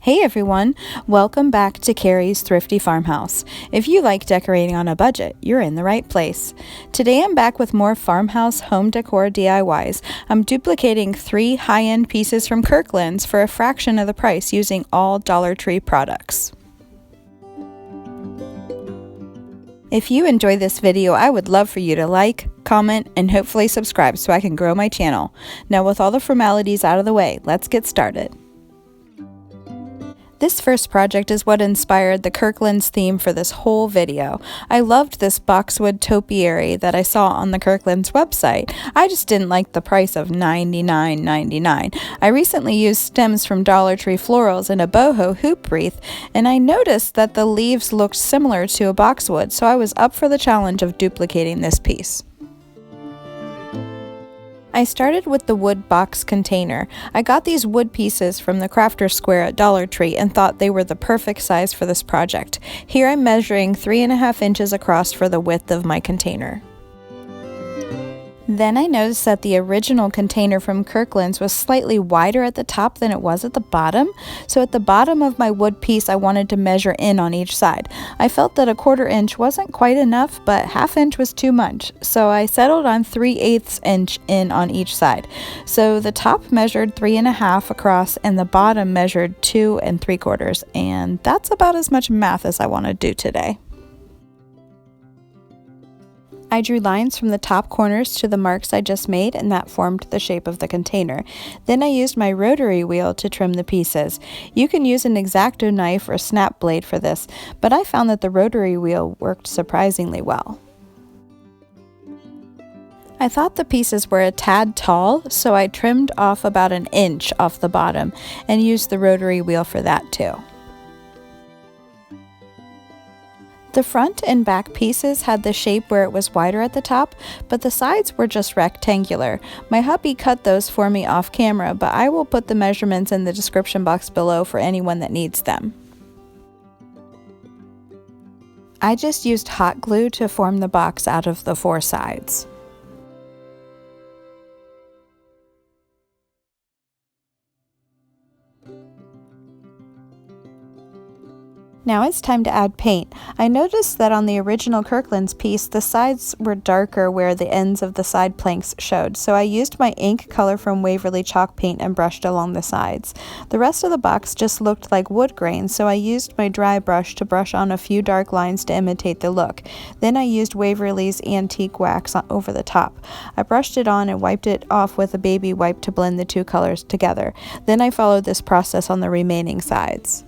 Hey everyone, welcome back to Carrie's Thrifty Farmhouse. If you like decorating on a budget, you're in the right place. Today I'm back with more farmhouse home decor DIYs. I'm duplicating 3 high-end pieces from Kirkland's for a fraction of the price using all Dollar Tree products. If you enjoy this video, I would love for you to like, comment, and hopefully subscribe so I can grow my channel. Now with all the formalities out of the way, let's get started. This first project is what inspired the Kirkland's theme for this whole video. I loved this Boxwood Topiary that I saw on the Kirkland's website. I just didn't like the price of $99.99. I recently used stems from Dollar Tree Florals in a boho hoop wreath, and I noticed that the leaves looked similar to a boxwood, so I was up for the challenge of duplicating this piece. I started with the wood box container. I got these wood pieces from the Crafter Square at Dollar Tree and thought they were the perfect size for this project. Here I'm measuring 3.5 inches across for the width of my container. Then I noticed that the original container from Kirkland's was slightly wider at the top than it was at the bottom. So at the bottom of my wood piece, I wanted to measure in on each side. I felt that 1/4 inch wasn't quite enough, but 1/2 inch was too much. So I settled on 3/8 inch in on each side. So the top measured 3.5 across and the bottom measured 2 3/4. And that's about as much math as I want to do today. I drew lines from the top corners to the marks I just made, and that formed the shape of the container. Then I used my rotary wheel to trim the pieces. You can use an X-Acto knife or snap blade for this, but I found that the rotary wheel worked surprisingly well. I thought the pieces were a tad tall, so I trimmed off about 1 inch off the bottom and used the rotary wheel for that too. The front and back pieces had the shape where it was wider at the top, but the sides were just rectangular. My hubby cut those for me off camera, but I will put the measurements in the description box below for anyone that needs them. I just used hot glue to form the box out of the 4 sides. Now it's time to add paint. I noticed that on the original Kirkland's piece, the sides were darker where the ends of the side planks showed, so I used my ink color from Waverly chalk paint and brushed along the sides. The rest of the box just looked like wood grain, so I used my dry brush to brush on a few dark lines to imitate the look. Then I used Waverly's antique wax over the top. I brushed it on and wiped it off with a baby wipe to blend the 2 colors together. Then I followed this process on the remaining sides.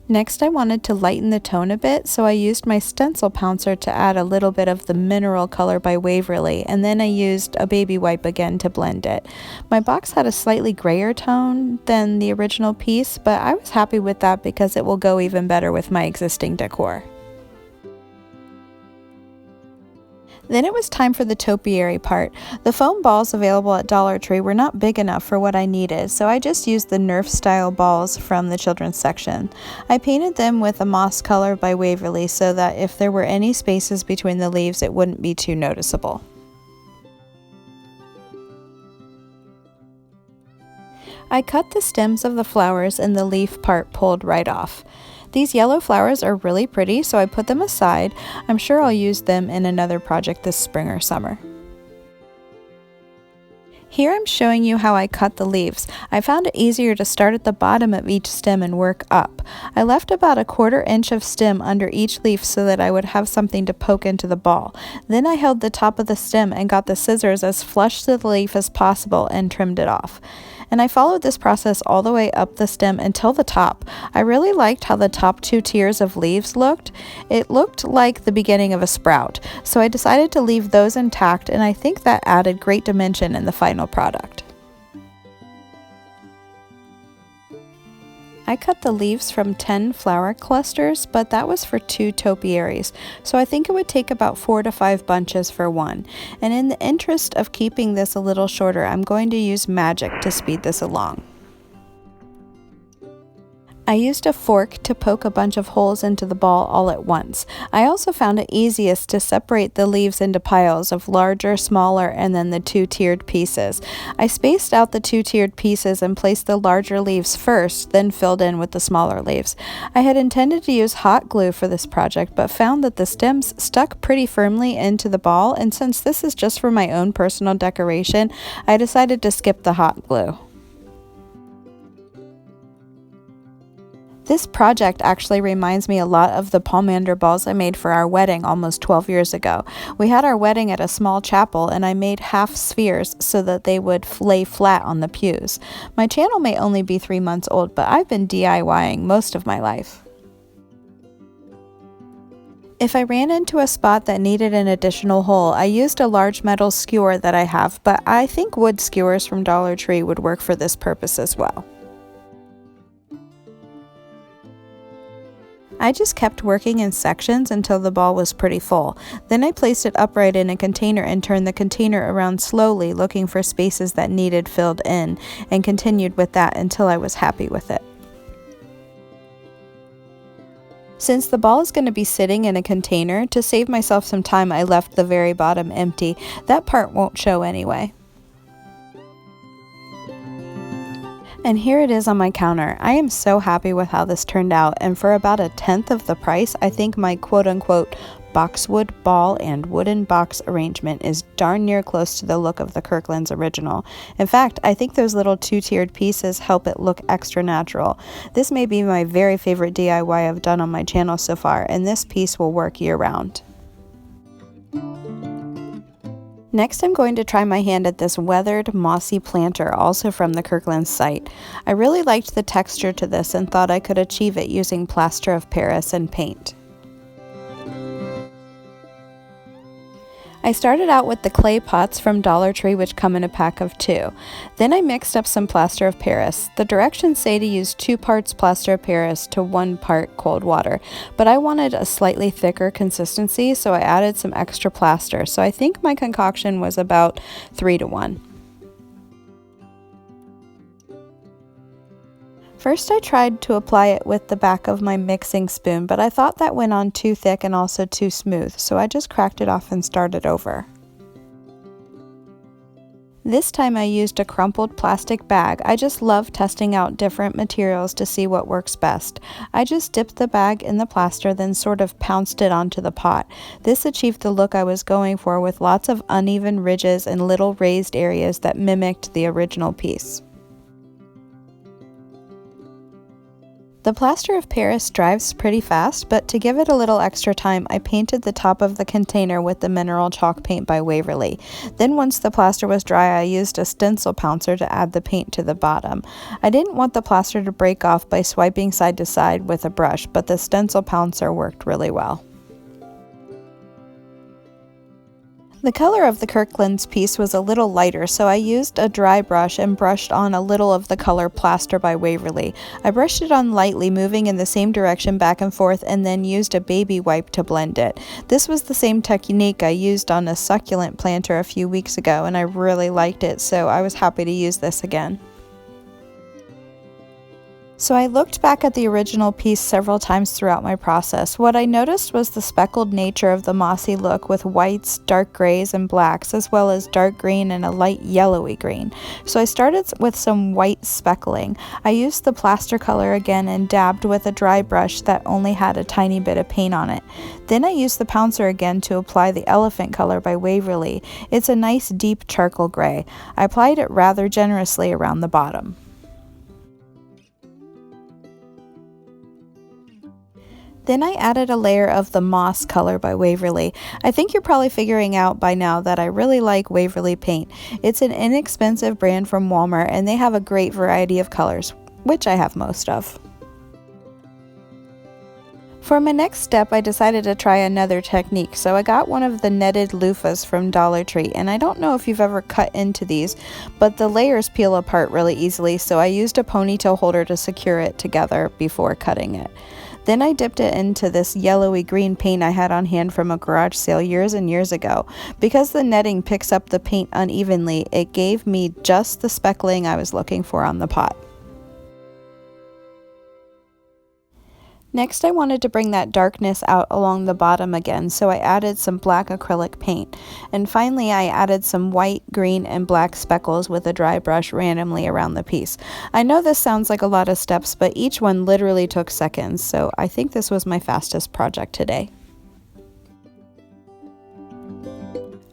Next, I wanted to lighten the tone a bit, so I used my stencil pouncer to add a little bit of the mineral color by Waverly, and then I used a baby wipe again to blend it. My box had a slightly grayer tone than the original piece, but I was happy with that because it will go even better with my existing decor. Then it was time for the topiary part. The foam balls available at Dollar Tree were not big enough for what I needed, so I just used the Nerf style balls from the children's section. I painted them with a moss color by Waverly so that if there were any spaces between the leaves, it wouldn't be too noticeable. I cut the stems of the flowers and the leaf part pulled right off. These yellow flowers are really pretty, so I put them aside. I'm sure I'll use them in another project this spring or summer. Here I'm showing you how I cut the leaves. I found it easier to start at the bottom of each stem and work up. I left about 1/4 inch of stem under each leaf so that I would have something to poke into the ball. Then I held the top of the stem and got the scissors as flush to the leaf as possible and trimmed it off. And I followed this process all the way up the stem until the top. I really liked how the top 2 tiers of leaves looked. It looked like the beginning of a sprout, so I decided to leave those intact, and I think that added great dimension in the final product. I cut the leaves from 10 flower clusters, but that was for 2 topiaries, so I think it would take about 4 to 5 bunches for one. And in the interest of keeping this a little shorter, I'm going to use magic to speed this along. I used a fork to poke a bunch of holes into the ball all at once. I also found it easiest to separate the leaves into piles of larger, smaller, and then the two-tiered pieces. I spaced out the two-tiered pieces and placed the larger leaves first, then filled in with the smaller leaves. I had intended to use hot glue for this project, but found that the stems stuck pretty firmly into the ball, and since this is just for my own personal decoration, I decided to skip the hot glue. This project actually reminds me a lot of the pomander balls I made for our wedding almost 12 years ago. We had our wedding at a small chapel, and I made half spheres so that they would lay flat on the pews. My channel may only be 3 months old, but I've been DIYing most of my life. If I ran into a spot that needed an additional hole, I used a large metal skewer that I have, but I think wood skewers from Dollar Tree would work for this purpose as well. I just kept working in sections until the ball was pretty full. Then I placed it upright in a container and turned the container around slowly, looking for spaces that needed filled in, and continued with that until I was happy with it. Since the ball is going to be sitting in a container, to save myself some time, I left the very bottom empty. That part won't show anyway. And here it is on my counter. I am so happy with how this turned out, and for about 1/10 of the price, I think my quote-unquote boxwood ball and wooden box arrangement is darn near close to the look of the Kirkland's original. In fact, I think those little two-tiered pieces help it look extra natural. This may be my very favorite DIY I've done on my channel so far, and this piece will work year-round. Next, I'm going to try my hand at this weathered Mossy Planter, also from the Kirkland site. I really liked the texture to this and thought I could achieve it using plaster of Paris and paint. I started out with the clay pots from Dollar Tree, which come in a pack of 2. Then I mixed up some plaster of Paris. The directions say to use 2 parts plaster of Paris to 1 part cold water, but I wanted a slightly thicker consistency, so I added some extra plaster. So I think my concoction was about 3-to-1. First, I tried to apply it with the back of my mixing spoon, but I thought that went on too thick and also too smooth, so I just cracked it off and started over. This time I used a crumpled plastic bag. I just love testing out different materials to see what works best. I just dipped the bag in the plaster, then sort of pounced it onto the pot. This achieved the look I was going for, with lots of uneven ridges and little raised areas that mimicked the original piece. The plaster of Paris dries pretty fast, but to give it a little extra time, I painted the top of the container with the mineral chalk paint by Waverly. Then once the plaster was dry, I used a stencil pouncer to add the paint to the bottom. I didn't want the plaster to break off by swiping side to side with a brush, but the stencil pouncer worked really well. The color of the Kirkland's piece was a little lighter, so I used a dry brush and brushed on a little of the color Plaster by Waverly. I brushed it on lightly, moving in the same direction back and forth, and then used a baby wipe to blend it. This was the same technique I used on a succulent planter a few weeks ago, and I really liked it, so I was happy to use this again. So I looked back at the original piece several times throughout my process. What I noticed was the speckled nature of the mossy look, with whites, dark grays, and blacks, as well as dark green and a light yellowy green. So I started with some white speckling. I used the plaster color again and dabbed with a dry brush that only had a tiny bit of paint on it. Then I used the pouncer again to apply the elephant color by Waverly. It's a nice deep charcoal gray. I applied it rather generously around the bottom. Then I added a layer of the moss color by Waverly. I think you're probably figuring out by now that I really like Waverly paint. It's an inexpensive brand from Walmart, and they have a great variety of colors, which I have most of. For my next step, I decided to try another technique, so I got one of the netted loofahs from Dollar Tree, and I don't know if you've ever cut into these, but the layers peel apart really easily, so I used a ponytail holder to secure it together before cutting it. Then I dipped it into this yellowy green paint I had on hand from a garage sale years and years ago. Because the netting picks up the paint unevenly, it gave me just the speckling I was looking for on the pot. Next, I wanted to bring that darkness out along the bottom again, so I added some black acrylic paint. And finally, I added some white, green, and black speckles with a dry brush randomly around the piece. I know this sounds like a lot of steps, but each one literally took seconds, so I think this was my fastest project today.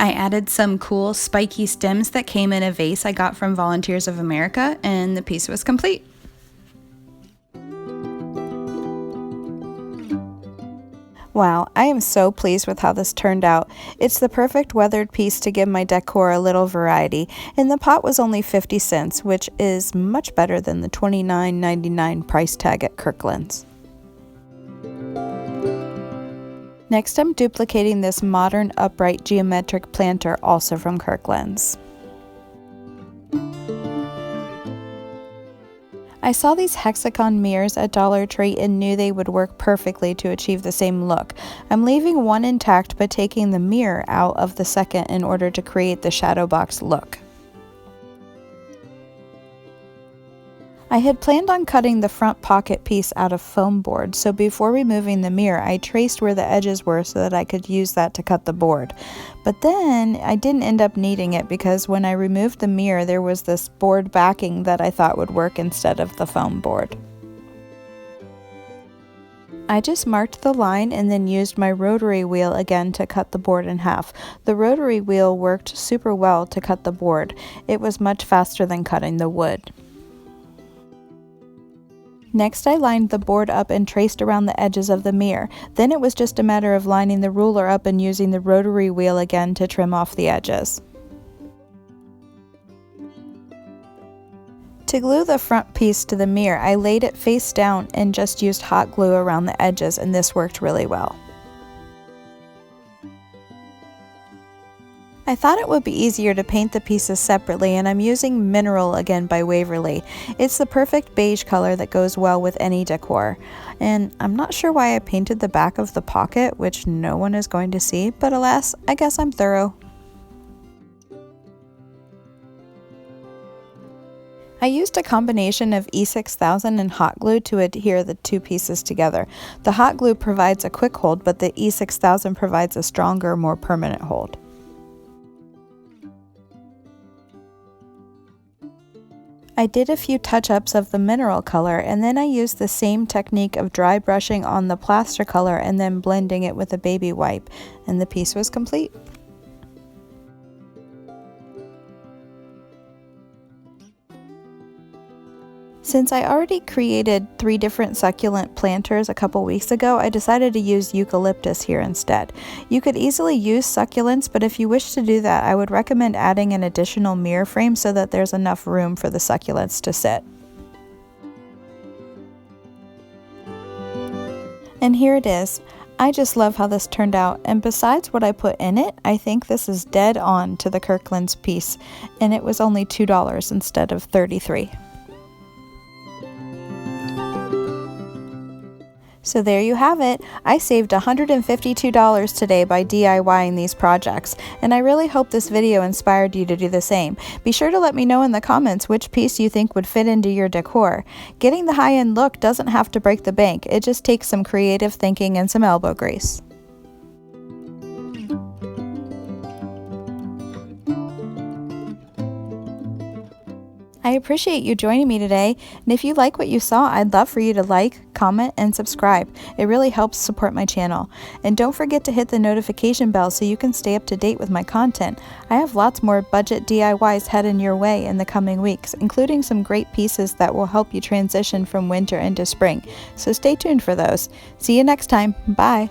I added some cool spiky stems that came in a vase I got from Volunteers of America, and the piece was complete. Wow, I am so pleased with how this turned out. It's the perfect weathered piece to give my decor a little variety, and the pot was only 50 cents, which is much better than the $29.99 price tag at Kirkland's. Next, I'm duplicating this modern upright geometric planter, also from Kirkland's. I saw these hexagon mirrors at Dollar Tree and knew they would work perfectly to achieve the same look. I'm leaving one intact but taking the mirror out of the second in order to create the shadow box look. I had planned on cutting the front pocket piece out of foam board, so before removing the mirror, I traced where the edges were so that I could use that to cut the board. But then I didn't end up needing it because when I removed the mirror, there was this board backing that I thought would work instead of the foam board. I just marked the line and then used my rotary wheel again to cut the board in half. The rotary wheel worked super well to cut the board. It was much faster than cutting the wood. Next, I lined the board up and traced around the edges of the mirror. Then it was just a matter of lining the ruler up and using the rotary wheel again to trim off the edges. To glue the front piece to the mirror, I laid it face down and just used hot glue around the edges, and this worked really well. I thought it would be easier to paint the pieces separately, and I'm using Mineral again by Waverly. It's the perfect beige color that goes well with any decor. And I'm not sure why I painted the back of the pocket, which no one is going to see, but alas, I guess I'm thorough. I used a combination of E6000 and hot glue to adhere the two pieces together. The hot glue provides a quick hold, but the E6000 provides a stronger, more permanent hold. I did a few touch-ups of the mineral color, and then I used the same technique of dry brushing on the plaster color and then blending it with a baby wipe, and the piece was complete. Since I already created 3 different succulent planters a couple weeks ago, I decided to use eucalyptus here instead. You could easily use succulents, but if you wish to do that, I would recommend adding an additional mirror frame so that there's enough room for the succulents to sit. And here it is. I just love how this turned out, and besides what I put in it, I think this is dead on to the Kirkland's piece, and it was only $2 instead of $33. So there you have it. I saved $152 today by DIYing these projects, and I really hope this video inspired you to do the same. Be sure to let me know in the comments which piece you think would fit into your decor. Getting the high-end look doesn't have to break the bank. It just takes some creative thinking and some elbow grease. I appreciate you joining me today, and if you like what you saw, I'd love for you to like, comment, and subscribe. It really helps support my channel. And don't forget to hit the notification bell so you can stay up to date with my content. I have lots more budget DIYs heading your way in the coming weeks, including some great pieces that will help you transition from winter into spring. So stay tuned for those. See you next time. Bye!